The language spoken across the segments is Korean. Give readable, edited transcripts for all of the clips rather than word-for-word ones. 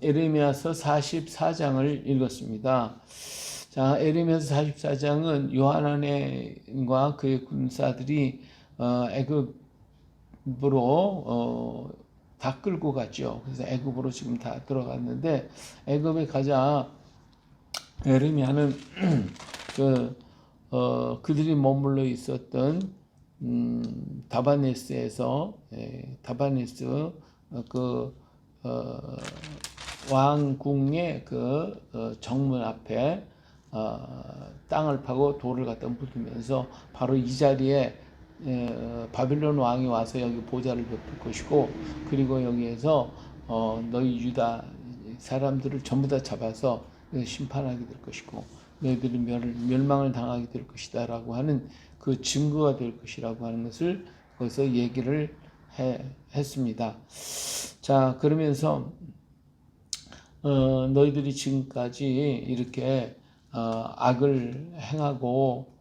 에레미야서 44장을 읽었습니다. 자, 에레미야서 44장은 요하나단과 그의 군사들이 애굽으로 다 끌고 갔죠. 그래서 애굽으로 지금 다 들어갔는데, 애굽에 가자 에레미야는 그들이 머물러 있었던 다바네스에서 다바네스 왕궁의 정문 앞에 땅을 파고 돌을 갖다 묻으면서 바로 이 자리에 바빌론 왕이 와서 여기 보좌를 베풀 것이고, 그리고 여기에서 너희 유다 사람들을 전부 다 잡아서 심판하게 될 것이고, 너희들이 멸망을 당하게 될 것이다 라고 하는 그 증거가 될 것이라고 하는 것을 거기서 얘기를 했습니다. 자, 그러면서 너희들이 지금까지 이렇게 악을 행하고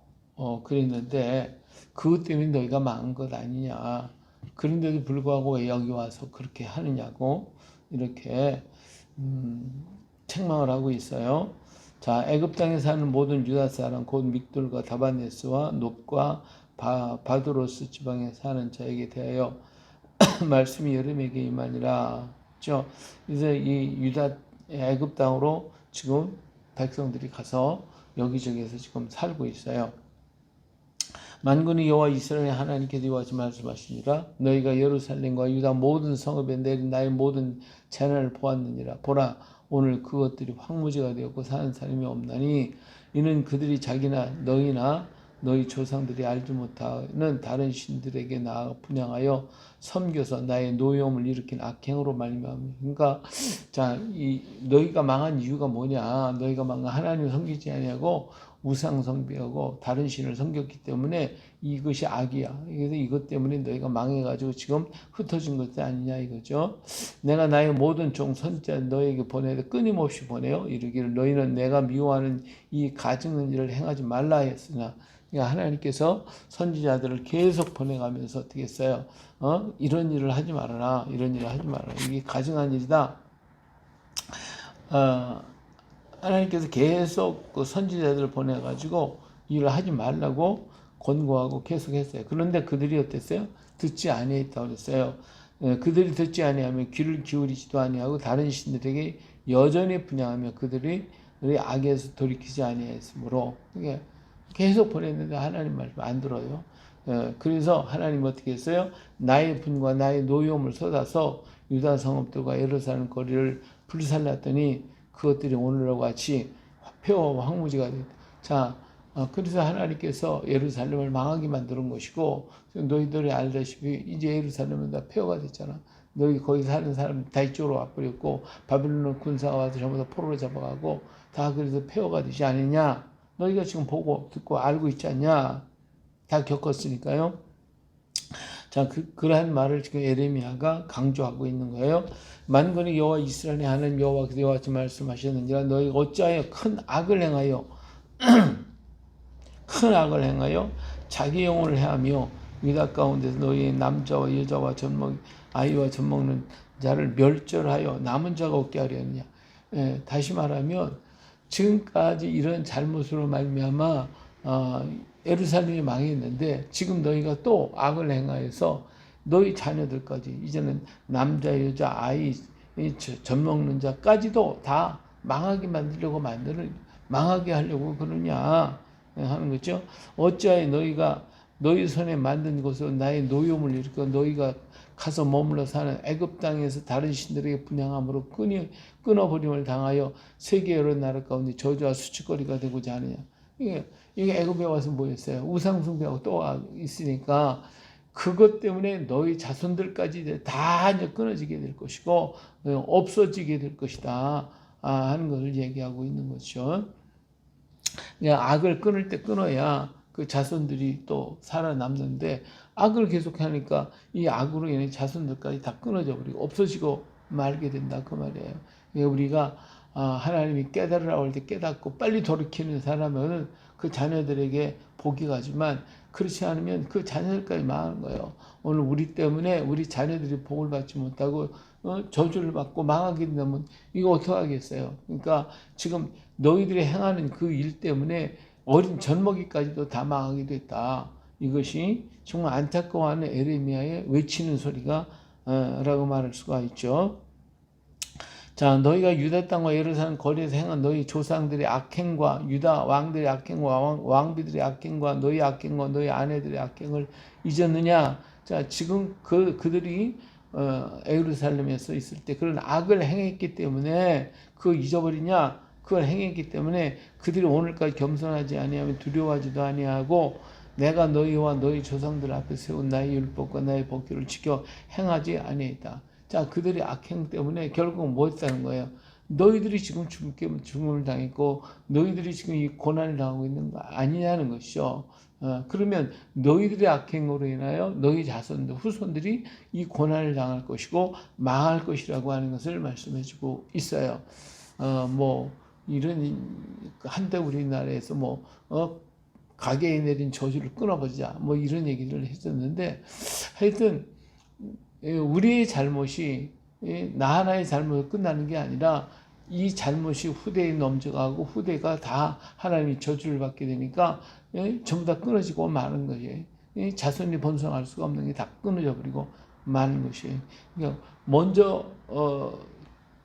그랬는데 그것 때문에 너희가 망한 것 아니냐, 그런데도 불구하고 왜 여기 와서 그렇게 하느냐고 이렇게 책망을 하고 있어요. 자, 애굽 땅에 사는 모든 유다 사람 곧 믹돌과 다바네스와 놉과 바드로스 지방에 사는 자에게 대하여 말씀이 여름에게 임하니라. 그렇죠? 그래서 이 유다 애굽 땅으로 지금 백성들이 가서 여기저기에서 지금 살고 있어요. 만군의 여호와 이스라엘 하나님께서 이와 같이 말씀하시니라. 너희가 예루살렘과 유다 모든 성읍에 내린 나의 모든 재난을 보았느니라. 보라, 오늘 그것들이 황무지가 되었고 사는 사람이 없나니 이는 그들이 자기나 너희나 너희 조상들이 알지 못하는 다른 신들에게 나아가 분향하여 섬겨서 나의 노여움을 일으킨 악행으로 말미암아. 그러니까 자, 이 너희가 망한 이유가 뭐냐? 너희가 망한 하나님을 섬기지 아니하고 우상 숭배하고 다른 신을 섬겼기 때문에 이것이 악이야. 그래서 이것 때문에 너희가 망해가지고 지금 흩어진 것이 아니냐 이거죠. 내가 나의 모든 종 선지자 너에게 보내되 끊임없이 보내요. 이르기를 너희는 내가 미워하는 이 가증한 일을 행하지 말라 했으나, 그러니까 하나님께서 선지자들을 계속 보내가면서 어떻게 했어요? 이런 일을 하지 말아라. 이런 일을 하지 말아라. 이게 가증한 일이다. 하나님께서 계속 그 선지자들을 보내가지고 일을 하지 말라고 권고하고 계속했어요. 그런데 그들이 어땠어요? 듣지 아니했다고 그랬어요. 그들이 듣지 아니하며 귀를 기울이지도 아니하고 다른 신들에게 여전히 분향하며 그들이 악에서 돌이키지 아니했으므로 계속 보냈는데 하나님 말씀 안 들어요. 그래서 하나님 어떻게 했어요? 나의 분과 나의 노여움을 쏟아서 유다 성읍들과 예루살렘 거리를 불살랐더니 그것들이 오늘과 같이 폐허와 황무지가 됐다. 자, 그래서 하나님께서 예루살렘을 망하게 만드는 것이고, 너희들이 알다시피 이제 예루살렘은 다 폐허가 됐잖아. 너희 거기 사는 사람 다 이쪽으로 와버렸고, 바빌론 군사가 와서 전부 다 포로로 잡아가고, 다 그래서 폐허가 되지 않느냐? 너희가 지금 보고 듣고 알고 있지 않냐? 다 겪었으니까요. 자, 그러한 말을 지금 에레미야가 강조하고 있는 거예요. 만군의 여호와 이스라엘의 하나님 여호와께서 이와 같이 말씀하셨느니라. 너희 어찌하여 큰 악을 행하여 자기 영혼을 해하며 유다 가운데서 너희의 남자와 여자와 아이와 젖먹는 자를 멸절하여 남은 자가 없게 하려느냐. 다시 말하면 지금까지 이런 잘못으로 말미암아 예루살렘이 망했는데 지금 너희가 또 악을 행하여서 너희 자녀들까지 이제는 남자, 여자, 아이, 젖먹는 자까지도 다 망하게 망하게 하려고 그러냐 하는 거죠. 어찌하여 너희가 너희 손에 만든 곳으로 나의 노여움을 일으켜 너희가 가서 머물러 사는 애굽 땅에서 다른 신들에게 분향함으로 끊어버림을 당하여 세계 여러 나라 가운데 저주와 수치거리가 되고자 하느냐. 이게 애굽에 와서 뭐였어요? 우상 숭배하고 또 있으니까 그것 때문에 너희 자손들까지 다 이제 끊어지게 될 것이고 없어지게 될 것이다 하는 것을 얘기하고 있는 거죠. 악을 끊을 때 끊어야 그 자손들이 또 살아남는데 악을 계속하니까 이 악으로 인해 자손들까지 다 끊어져 버리고 없어지고 말게 된다 그 말이에요. 우리가 하나님이 깨달으라고 할 때 깨닫고 빨리 돌이키는 사람은 그 자녀들에게 복이 가지만 그렇지 않으면 그 자녀들까지 망하는 거예요. 오늘 우리 때문에 우리 자녀들이 복을 받지 못하고 저주를 받고 망하게 된다면 이거 어떻게 하겠어요? 그러니까 지금 너희들이 행하는 그 일 때문에 어린 젖먹이까지도 다 망하게 됐다. 이것이 정말 안타까워하는 에레미야의 외치는 소리가 라고 말할 수가 있죠. 자, 너희가 유다 땅과 예루살렘 거리에서 행한 너희 조상들의 악행과 유다 왕들의 악행과 왕비들의 악행과 너희 악행과 너희 아내들의 악행을 잊었느냐? 자, 지금 그들이 예루살렘에서 있을 때 그런 악을 행했기 때문에 그걸 잊어버리냐? 그걸 행했기 때문에 그들이 오늘까지 겸손하지 아니하면 두려워하지도 아니하고 내가 너희와 너희 조상들 앞에 세운 나의 율법과 나의 법규를 지켜 행하지 아니했다. 자, 그들의 악행 때문에 결국 뭐 했다는 거예요? 너희들이 지금 죽음을 당했고 너희들이 지금 이 고난을 당하고 있는 거 아니냐는 것이죠. 그러면 너희들의 악행으로 인하여 너희 자손들, 후손들이 이 고난을 당할 것이고 망할 것이라고 하는 것을 말씀해주고 있어요. 뭐 이런 한때 우리나라에서 가게에 내린 저주를 끊어보자 뭐 이런 얘기를 했었는데 하여튼 우리의 잘못이 나 하나의 잘못으로 끝나는 게 아니라 이 잘못이 후대에 넘쳐가고 후대가 다 하나님의 저주를 받게 되니까 전부 다 끊어지고 마는 것이 자손이 번성할 수가 없는 게 다 끊어져 버리고 마는 것이. 그러니까 먼저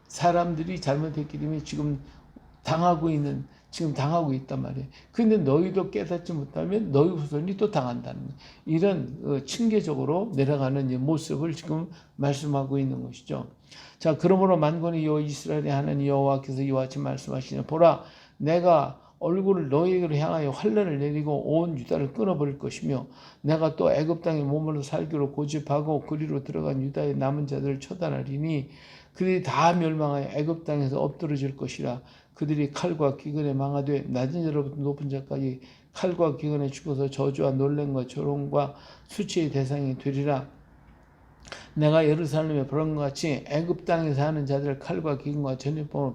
사람들이 잘못했기 때문에 지금 당하고 있단 말이에요. 근데 너희도 깨닫지 못하면 너희 후손이 또 당한다는 거예요. 이런 층계적으로 내려가는 모습을 지금 말씀하고 있는 것이죠. 자, 그러므로 만군의 여호와 이스라엘의 하나님 여호와께서 이와 같이 말씀하시냐. 보라, 내가 얼굴을 너희에게로 향하여 환란을 내리고 온 유다를 끊어버릴 것이며 내가 또 애굽 땅에 몸으로 살기로 고집하고 그리로 들어간 유다의 남은 자들을 처단하리니 그들이 다 멸망하여 애굽 땅에서 엎드러질 것이라. 그들이 칼과 기근에 망하되 낮은 자로부터 높은 자까지 칼과 기근에 죽어서 저주와 놀램과 조롱과 수치의 대상이 되리라. 내가 예루살렘에 벌한 것 같이 애굽 땅에 사는 자들 칼과 기근과 전염병을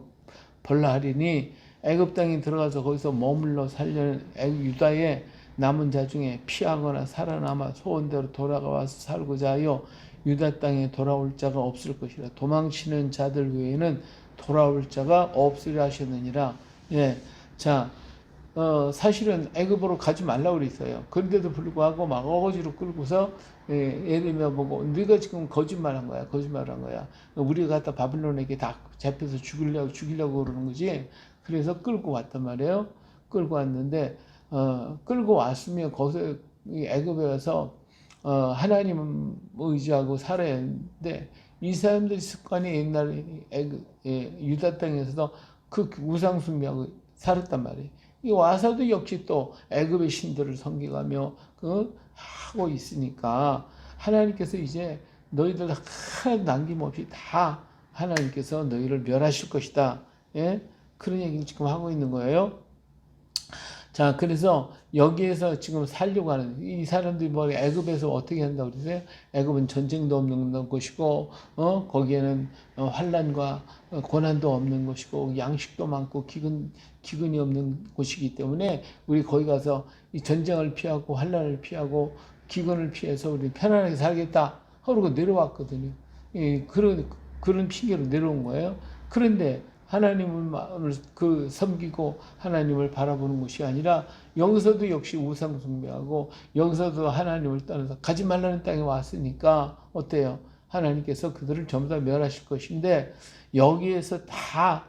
벌라하리니 애굽 땅에 들어가서 거기서 머물러 살려는 유다의 남은 자 중에 피하거나 살아남아 소원대로 돌아가와서 살고자 하여 유다 땅에 돌아올 자가 없을 것이라. 도망치는 자들 외에는 돌아올 자가 없으리라 하셨느니라. 예, 자, 사실은 애굽으로 가지 말라고 그랬어요. 그런데도 불구하고 막 어거지로 끌고서 예레미야 보고 네가 지금 거짓말한 거야. 우리가 갖다 바빌론에게 다 잡혀서 죽이려고 그러는 거지. 그래서 끌고 왔단 말이에요. 끌고 왔는데 끌고 왔으면 거기서 애굽에 와서 하나님 의지하고 살아야 하는데 이 사람들의 습관이 옛날에 유다 땅에서도 그 우상 숭배하고 살았단 말이에요. 이 와서도 역시 또 애굽의 신들을 섬기가며 하고 있으니까 하나님께서 이제 너희들 하나 남김없이 다 하나님께서 너희를 멸하실 것이다. 예? 그런 얘기를 지금 하고 있는 거예요. 자, 그래서 여기에서 지금 살려고 하는 이 사람들이 애굽에서 어떻게 한다고 그러세요? 애굽은 전쟁도 없는 곳이고 거기에는 환난과 고난도 없는 곳이고 양식도 많고 기근이 없는 곳이기 때문에 우리 거기 가서 이 전쟁을 피하고 환난을 피하고 기근을 피해서 우리 편안하게 살겠다 하고 내려왔거든요. 그런 핑계로 내려온 거예요. 그런데 하나님을 섬기고 하나님을 바라보는 것이 아니라 여기서도 역시 우상 숭배하고 여기서도 하나님을 떠나서 가지 말라는 땅에 왔으니까 어때요? 하나님께서 그들을 전부 다 멸하실 것인데 여기에서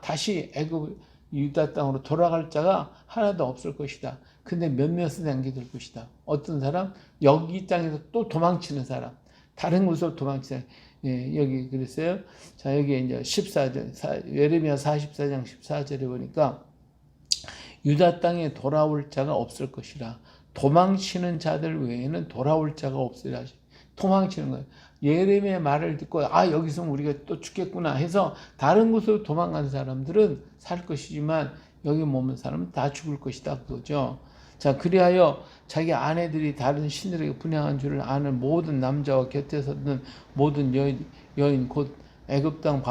다시 애굽 유다 땅으로 돌아갈 자가 하나도 없을 것이다. 근데 몇몇은 남겨둘 것이다. 어떤 사람? 여기 땅에서 또 도망치는 사람. 다른 곳으로 도망치는 사람. 예, 여기 그랬어요. 자, 여기 이제 14절, 예레미야 44장 14절에 보니까 유다 땅에 돌아올 자가 없을 것이라. 도망치는 자들 외에는 돌아올 자가 없으리라. 도망치는 거예요. 예레미야의 말을 듣고 여기서 우리가 또 죽겠구나 해서 다른 곳으로 도망간 사람들은 살 것이지만 여기 머문 사람은 다 죽을 것이다 그거죠. 자, 그리하여 자기 아내들이 다른 신들에게 분향한 줄을 아는 모든 남자와 곁에 서는 모든 여인 곧 애굽 땅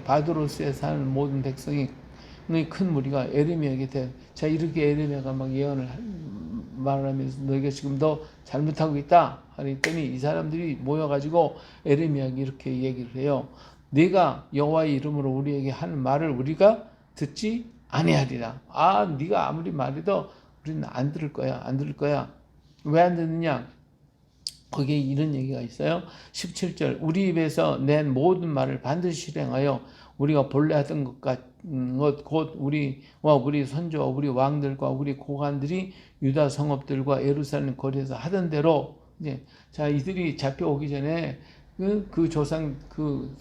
바드로스에 사는 모든 백성이 큰 무리가 에레미야에게 자, 이렇게 에레미야가 막 예언을 말하면서 너희가 지금 더 잘못하고 있다 하랬더니 이 사람들이 모여가지고 에레미야에게 이렇게 얘기를 해요. 네가 여호와의 이름으로 우리에게 하는 말을 우리가 듣지 아니하리라. 네가 아무리 말해도 우리는 안 들을 거야. 안 들을 거야. 왜 안 듣느냐? 거기에 이런 얘기가 있어요. 17절 우리 입에서 낸 모든 말을 반드시 실행하여 우리가 본래 하던 것 곧 우리와 우리 선조와 우리 왕들과 우리 고관들이 유다 성읍들과 예루살렘 거리에서 하던 대로 자 이들이 잡혀오기 전에 그 조상 그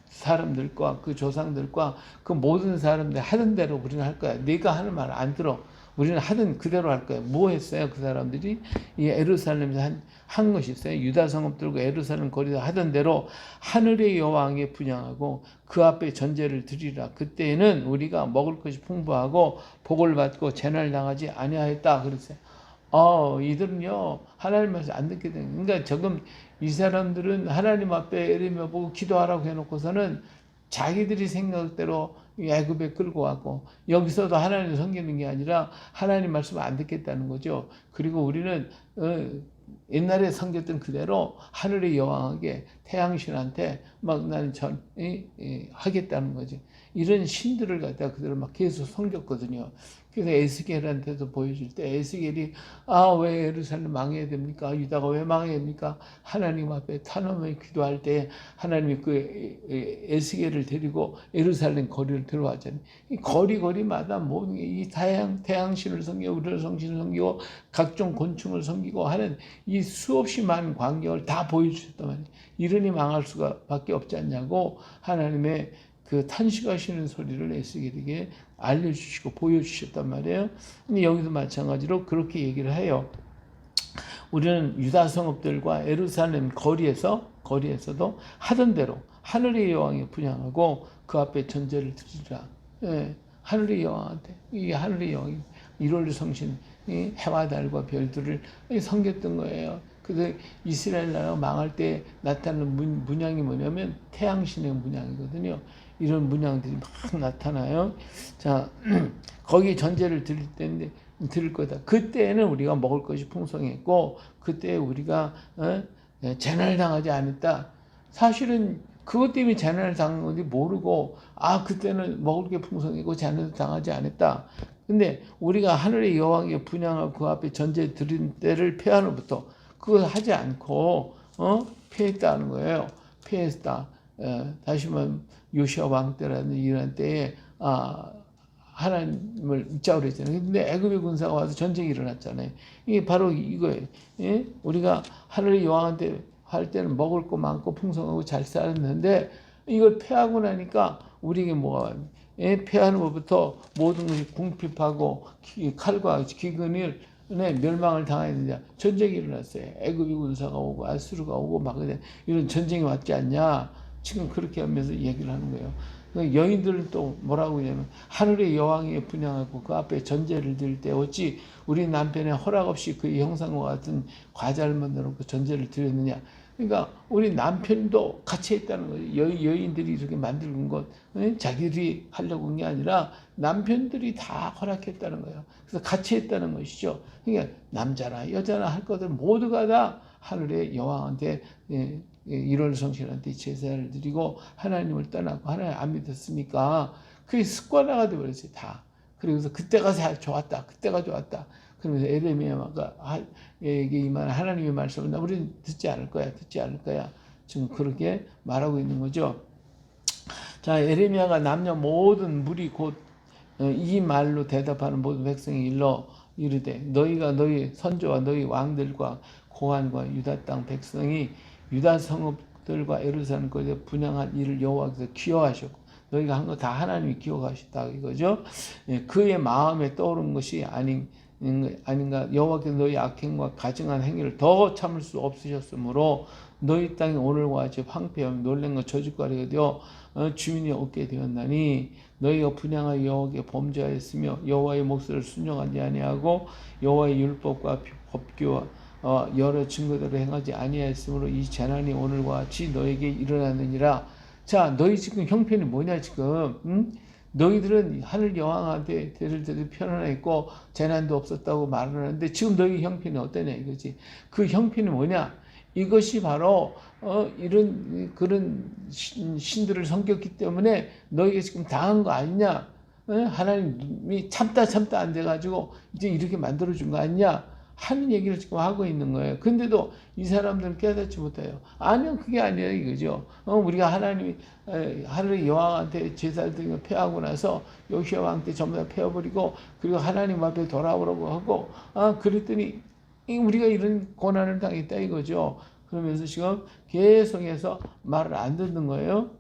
사람들과 그 조상들과 그 모든 사람들 하던 대로 우리는 할 거야. 네가 하는 말 안 들어. 우리는 하던 그대로 할 거야. 뭐 했어요? 그 사람들이 이 예루살렘에서 한 것이 있어요. 유다 성읍들과 예루살렘 거리에서 하던 대로 하늘의 여호와께 분향하고 그 앞에 전제를 드리라. 그때에는 우리가 먹을 것이 풍부하고 복을 받고 재난을 당하지 아니하였다. 그랬어요. 이들은요 하나님 말씀 안 듣게 된. 그러니까 지금 이 사람들은 하나님 앞에 에레미야 보고 기도하라고 해놓고서는 자기들이 생각대로 애굽에 끌고 왔고 여기서도 하나님을 섬기는 게 아니라 하나님 말씀을 안 듣겠다는 거죠. 그리고 우리는 옛날에 섬겼던 그대로 하늘의 여왕에게 태양신한테 막 나는 하겠다는 거죠. 이런 신들을 갖다 그대로 막 계속 섬겼거든요. 그래서 에스겔한테도 보여줄 때 에스겔이 왜 예루살렘 망해야 됩니까? 유다가 왜 망해야 됩니까? 하나님 앞에 탄원을 기도할 때 하나님이 그 에스겔을 데리고 예루살렘 거리를 들어왔잖아요. 이 거리마다 모든 이 태양신을 섬기고 우리를 섬기고 각종 곤충을 섬기고 하는 이 수없이 많은 광경을 다 보여주셨단 말이에요. 이러니 망할 수밖에 없지 않냐고 하나님의 그 탄식하시는 소리를 에스겔에게 알려주시고 보여주셨단 말이에요. 근데 여기도 마찬가지로 그렇게 얘기를 해요. 우리는 유다 성읍들과 예루살렘 거리에서도 하던 대로 하늘의 여왕에 분향하고 그 앞에 전제를 드리라. 하늘의 여왕한테 이 하늘의 여왕이 1월 성신 해와 달과 별들을 섬겼던 거예요. 그래서 이스라엘 나라가 망할 때 나타나는 문양이 뭐냐면 태양신의 문양이거든요. 이런 문양들이 막 나타나요. 자, 거기 전제를 드릴 때인데 드릴 거다. 그때는 우리가 먹을 것이 풍성했고 그때 우리가 재난을 당하지 않았다. 사실은 그것 때문에 재난을 당한 건지 모르고 그때는 먹을 게 풍성했고 재난을 당하지 않았다. 근데 우리가 하늘의 여왕에게 분향하고 그 앞에 전제 드린 때를 폐하는부터 그걸 하지 않고 피했다는 거예요. 피했다. 다시 말하면 요시아 왕 때라는 이런 때에 하나님을 잊자고 그랬잖아요. 근데 애굽의 군사가 와서 전쟁이 일어났잖아요. 이게 바로 이거예요. 예? 우리가 하늘의 여왕한테 할 때는 먹을 거 많고 풍성하고 잘 살았는데 이걸 패하고 나니까 우리에게 뭐가 패하는 것부터 모든 것이 궁핍하고 칼과 기근을 멸망을 당했느냐 전쟁이 일어났어요. 애굽의 군사가 오고 아수르가 오고 막 이런 전쟁이 왔지 않냐. 지금 그렇게 하면서 얘기를 하는 거예요. 여인들은 또 뭐라고 하냐면 하늘의 여왕에게 분향하고 그 앞에 전제를 드릴 때 어찌 우리 남편의 허락 없이 그 형상과 같은 과자를 만들어 놓고 전제를 드렸느냐. 그러니까 우리 남편도 같이 했다는 거예요. 여인들이 이렇게 만드는 것 자기들이 하려고 한 게 아니라 남편들이 다 허락했다는 거예요. 그래서 같이 했다는 것이죠. 그러니까 남자나 여자나 할 것들 모두가 다 하늘의 여왕한테 1월 성신한테 제사를 드리고 하나님을 떠나고 하나님 안 믿었으니까 그게 습관화가 되어버렸어요. 다. 그래서 그때가 좋았다. 그때가 좋았다. 그러면서 에레미야가 에게 임한 하나님의 말씀을 우리는 듣지 않을 거야. 지금 그렇게 말하고 있는 거죠. 자, 에레미야가 남녀 모든 무리 곧 이 말로 대답하는 모든 백성이 일러 이르되 너희가 너희 선조와 너희 왕들과 고관과 유다 땅 백성이 유다 성읍들과 예루살렘 거리에 분향한 일을 여호와께서 기억하셨고 너희가 한 거 다 하나님이 기억하셨다 이거죠. 그의 마음에 떠오른 것이 아닌가. 여호와께서 너희 악행과 가증한 행위를 더 참을 수 없으셨으므로 너희 땅이 오늘과 같이 황폐하며 놀랜과 저주거리가 되어 주민이 없게 되었나니 너희가 분향하여 여호와께 범죄하였으며 여호와의 목소리를 순종하지 아니하고 여호와의 율법과 법규와 여러 증거대로 행하지 아니하였으므로 이 재난이 오늘과 같이 너에게 일어나느니라. 자, 너희 지금 형편이 뭐냐 지금? 너희들은 하늘 여왕한테 대를 때도 편안했고 재난도 없었다고 말을 하는데 지금 너희 형편이 어떠냐 이거지. 그 형편이 뭐냐? 이것이 바로 이런 그런 신들을 섬겼기 때문에 너희가 지금 당한 거 아니냐? 하나님이 참다 안 돼가지고 이제 이렇게 만들어준 거 아니냐? 하는 얘기를 지금 하고 있는 거예요. 근데도 이 사람들은 깨닫지 못해요. 아니요, 그게 아니에요, 이거죠. 우리가 하나님이 하늘의 여왕한테 제사를 드리고 패하고 나서 요시야 왕 때 전부 다 패워버리고 그리고 하나님 앞에 돌아오라고 하고 그랬더니 우리가 이런 고난을 당했다 이거죠. 그러면서 지금 계속해서 말을 안 듣는 거예요.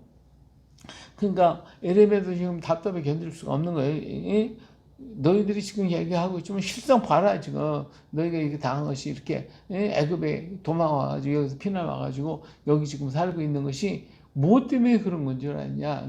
그러니까 에레미야도 지금 답답해 견딜 수가 없는 거예요. 너희들이 지금 얘기하고 있지만 실상 봐라. 지금 너희가 이렇게 당한 것이 이렇게 애굽에 도망와가지고 여기서 피난 와가지고 여기 지금 살고 있는 것이 뭐 때문에 그런 건 줄 아냐.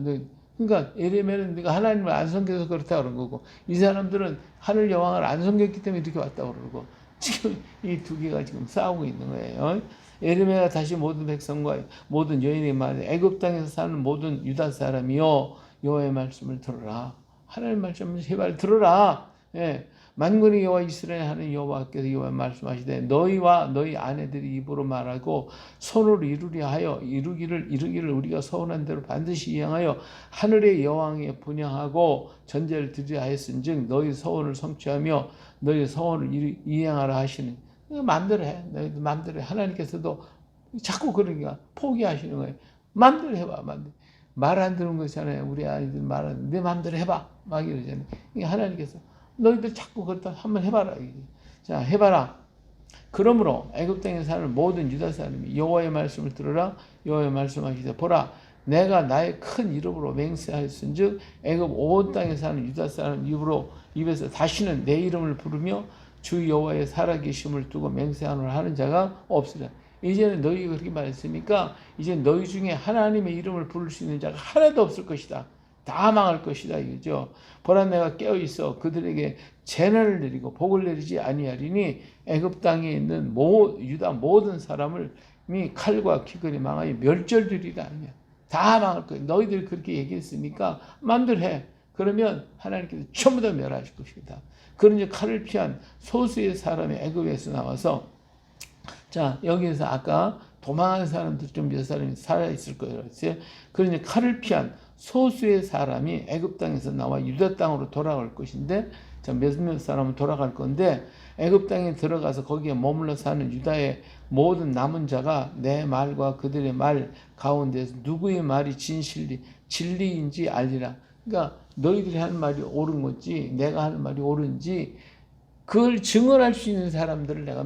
그러니까 에레미야는 네가 하나님을 안 섬겨서 그렇다 그런 거고 이 사람들은 하늘 여왕을 안 섬겼기 때문에 이렇게 왔다고 그러고 지금 이 두 개가 지금 싸우고 있는 거예요. 에레미야가 다시 모든 백성과 모든 여인에게 말해 애굽 땅에서 사는 모든 유다 사람이요 여호와의 말씀을 들어라. 하나님 말씀을 제발 들어라. 예. 만군의 여호와 이스라엘 하는 여호와께서 여호와 말씀하시되 너희와 너희 아내들이 입으로 말하고 손으로 이루기를 우리가 서원한 대로 반드시 이행하여 하늘의 여왕에 분향하고 전제를 드리라 하였은즉 너희 서원을 성취하며 너희 서원을 이행하라 하시는 마음대로 해. 너희들 마음대로 해. 하나님께서도 자꾸 그러니까 포기하시는 거예요. 마음대로 해봐. 마음대로. 말 안 듣는 거잖아요. 우리 아이들 말하는 내 마음대로 해봐. 막 이러잖아요. 하나님께서 너희들 자꾸 그렇다 한번 해봐라. 자, 해봐라. 그러므로 애굽 땅에 사는 모든 유다 사람이 여호와의 말씀을 들으라. 여호와의 말씀하시되 보라 내가 나의 큰 이름으로 맹세하였은즉 애굽 온 땅에 사는 유다 사람 입에서 다시는 내 이름을 부르며 주 여호와의 살아계심을 두고 맹세하노라 하는 자가 없으리라. 이제는 너희가 그렇게 말했으니까 이제 너희 중에 하나님의 이름을 부를 수 있는 자가 하나도 없을 것이다. 다 망할 것이다 이거죠. 보라 내가 깨어 있어 그들에게 재난을 내리고 복을 내리지 아니하리니 애굽 땅에 있는 유다 모든 사람을 칼과 기근이 망하여 멸절되리라 아니야. 다 망할 거야. 너희들이 그렇게 얘기했으니까 마음대로 해. 그러면 하나님께서 전부 다 멸하실 것이다. 그런 칼을 피한 소수의 사람이 애굽에서 나와서 자, 여기에서 아까 도망한 사람들 좀 몇 사람이 살아있을 거예요. 그러니 칼을 피한 소수의 사람이 애굽 땅에서 나와 유다 땅으로 돌아갈 것인데, 자, 몇몇 사람은 돌아갈 건데, 애굽 땅에 들어가서 거기에 머물러 사는 유다의 모든 남은 자가 내 말과 그들의 말 가운데서 누구의 말이 진리인지 알리라. 그러니까 너희들이 하는 말이 옳은 건지, 내가 하는 말이 옳은지, 그걸 증언할 수 있는 사람들을 내가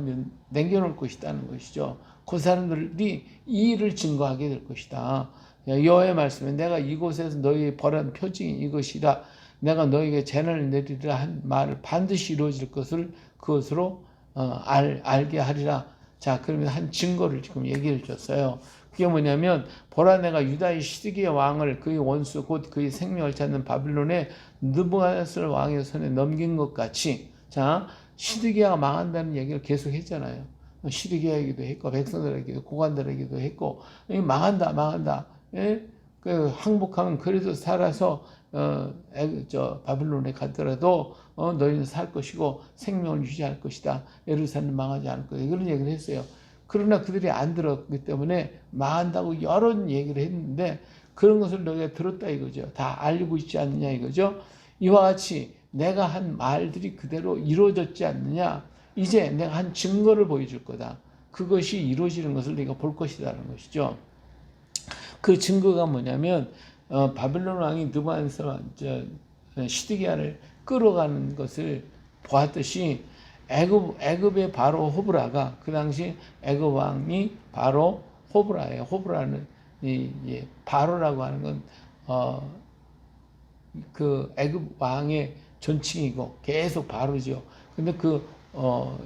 남겨놓을 것이다는 것이죠. 그 사람들이 이 일을 증거하게 될 것이다. 여호와의 말씀에 내가 이곳에서 너희의 벌한 표징이 이것이라. 내가 너희에게 재난을 내리리라 한 말을 반드시 이루어질 것을 그것으로 알게 하리라. 자, 그러면 한 증거를 지금 얘기를 줬어요. 그게 뭐냐면 보라 내가 유다의 시드기야 왕을 그의 원수 곧 그의 생명을 찾는 바빌론의 느부갓네살 왕의 손에 넘긴 것 같이, 자, 시드기야가 망한다는 얘기를 계속 했잖아요. 시드기야에게도 했고 백성들에게도 고관들에게도 했고 망한다. 예? 그 항복하면 그래도 살아서 바빌론에 가더라도 너희는 살 것이고 생명을 유지할 것이다. 예루살렘 망하지 않을 것이다. 그런 얘기를 했어요. 그러나 그들이 안 들었기 때문에 망한다고 여러 얘기를 했는데 그런 것을 너희가 들었다 이거죠. 다 알고 있지 않느냐 이거죠. 이와 같이 내가 한 말들이 그대로 이루어졌지 않느냐. 이제 내가 한 증거를 보여줄 거다. 그것이 이루어지는 것을 네가 볼 것이라는 것이죠. 그 증거가 뭐냐면 바빌론 왕이 느부갓네살 시드기야를 끌어가는 것을 보았듯이 애굽의 바로 호브라가 그 당시 애굽 왕이 바로 호브라예요. 호브라는 바로라고 하는 건 그 애굽 왕의 존칭이고 계속 바로죠. 근데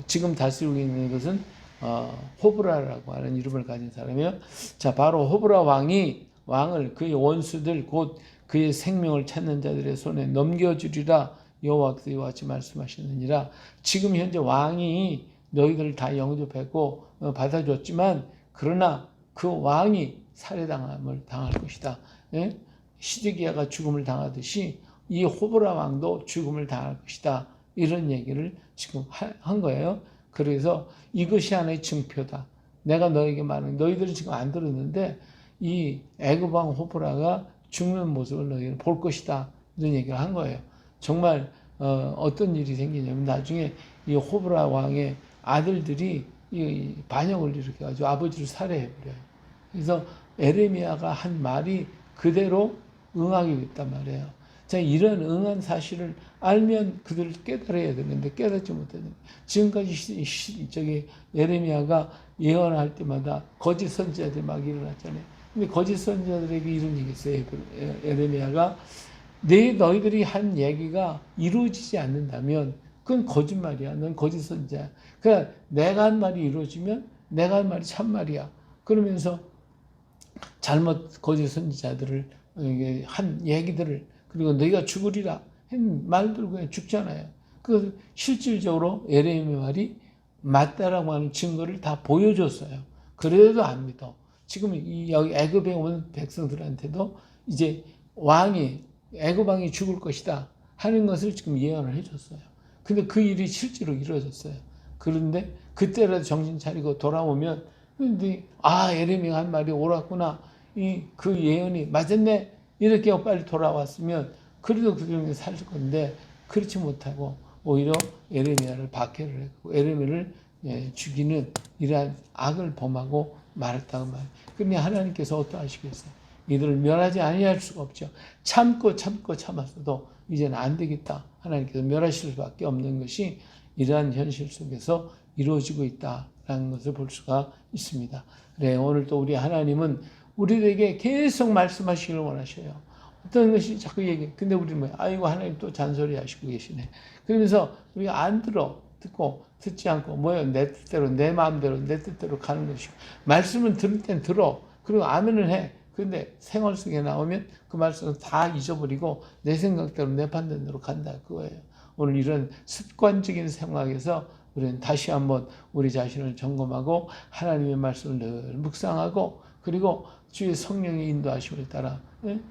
지금 다스리고 있는 것은 호브라라고 하는 이름을 가진 사람이에요. 자, 바로 호브라 왕을 그의 원수들 곧 그의 생명을 찾는 자들의 손에 넘겨주리라. 여호와께서 이와 같이 말씀하셨느니라. 지금 현재 왕이 너희들을 다 영접했고 받아줬지만 그러나 그 왕이 살해당함을 당할 것이다. 예? 시드기야가 죽음을 당하듯이 이 호보라 왕도 죽음을 당할 것이다. 이런 얘기를 지금 한 거예요. 그래서 이것이 하나의 증표다. 내가 너에게 말하는, 너희들은 지금 안 들었는데 이 애굽 왕 호보라가 죽는 모습을 너희는 볼 것이다. 이런 얘기를 한 거예요. 정말 어떤 일이 생기냐면 나중에 이 호보라 왕의 아들들이 이 반역을 일으켜가지고 아버지를 살해해버려요. 그래서 에레미야가 한 말이 그대로 응하게 됐단 말이에요. 자, 이런 응한 사실을 알면 그들을 깨달아야 되는데 깨닫지 못했는데 지금까지 저기 예레미야가 예언할 때마다 거짓 선지자들이 막 일어났잖아요. 근데 거짓 선지자들에게 이런 얘기 했어요. 예레미야가 너희들이 한 얘기가 이루어지지 않는다면 그건 거짓말이야. 넌 거짓 선지자야. 그러니까 내가 한 말이 이루어지면 내가 한 말이 참말이야. 그러면서 잘못 거짓 선지자들을 한 얘기들을 그리고 너희가 죽으리라 한 말들 그냥 죽잖아요. 그 실질적으로 예레미야 말이 맞다라고 하는 증거를 다 보여줬어요. 그래도 안 믿어. 지금 여기 애굽에 온 백성들한테도 이제 애굽 왕이 죽을 것이다 하는 것을 지금 예언을 해줬어요. 근데 그 일이 실제로 이루어졌어요. 그런데 그때라도 정신 차리고 돌아오면 근데 예레미야 한 말이 옳았구나. 그 예언이 맞았네. 이렇게 빨리 돌아왔으면 그래도 그들은 살 건데 그렇지 못하고 오히려 예레미야를 박해를 했고 예레미야를 죽이는 이러한 악을 범하고 말했다고 말해요. 그런데 하나님께서 어떠하시겠어요? 이들을 멸하지 아니할 수가 없죠. 참고 참았어도 이제는 안 되겠다. 하나님께서 멸하실 수밖에 없는 것이 이러한 현실 속에서 이루어지고 있다라는 것을 볼 수가 있습니다. 그래, 오늘 또 우리 하나님은 우리에게 계속 말씀하시기를 원하셔요. 어떤 것이 자꾸 근데 우리는 아이고 하나님 또 잔소리 하시고 계시네. 그러면서 우리가 안 듣고 듣지 않고 내 뜻대로 내 마음대로 내 뜻대로 가는 것이고 말씀은 들을 땐 들어. 그리고 아멘을 해. 근데 생활 속에 나오면 그 말씀을 다 잊어버리고 내 생각대로 내 판단대로 간다 그거예요. 오늘 이런 습관적인 생각에서 우리는 다시 한번 우리 자신을 점검하고 하나님의 말씀을 늘 묵상하고 그리고 주의 성령의 인도하심을 따라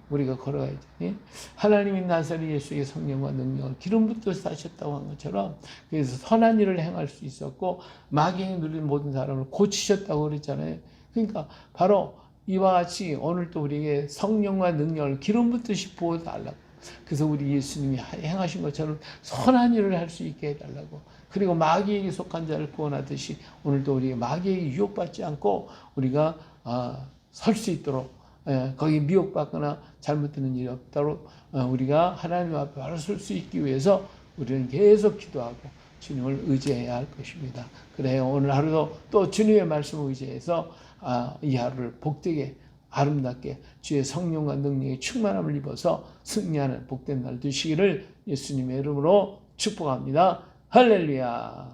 우리가 걸어가야지. 하나님이 나사렛 예수의 성령과 능력을 기름부터 사셨다고 한 것처럼 그래서 선한 일을 행할 수 있었고 마귀에 눌린 모든 사람을 고치셨다고 그랬잖아요. 그러니까 바로 이와 같이 오늘도 우리에게 성령과 능력을 기름 붓듯이 부어달라고. 그래서 우리 예수님이 행하신 것처럼 선한 일을 할 수 있게 해달라고. 그리고 마귀에게 속한 자를 구원하듯이 오늘도 우리가 마귀에게 유혹받지 않고 우리가 설 수 있도록 거기 미혹받거나 잘못되는 일이 없도록 우리가 하나님 앞에 바로 설 수 있기 위해서 우리는 계속 기도하고 주님을 의지해야 할 것입니다. 그래요. 오늘 하루도 또 주님의 말씀을 의지해서 이 하루를 복되게 아름답게 주의 성령과 능력의 충만함을 입어서 승리하는 복된 날 되시기를 예수님의 이름으로 축복합니다. 할렐루야.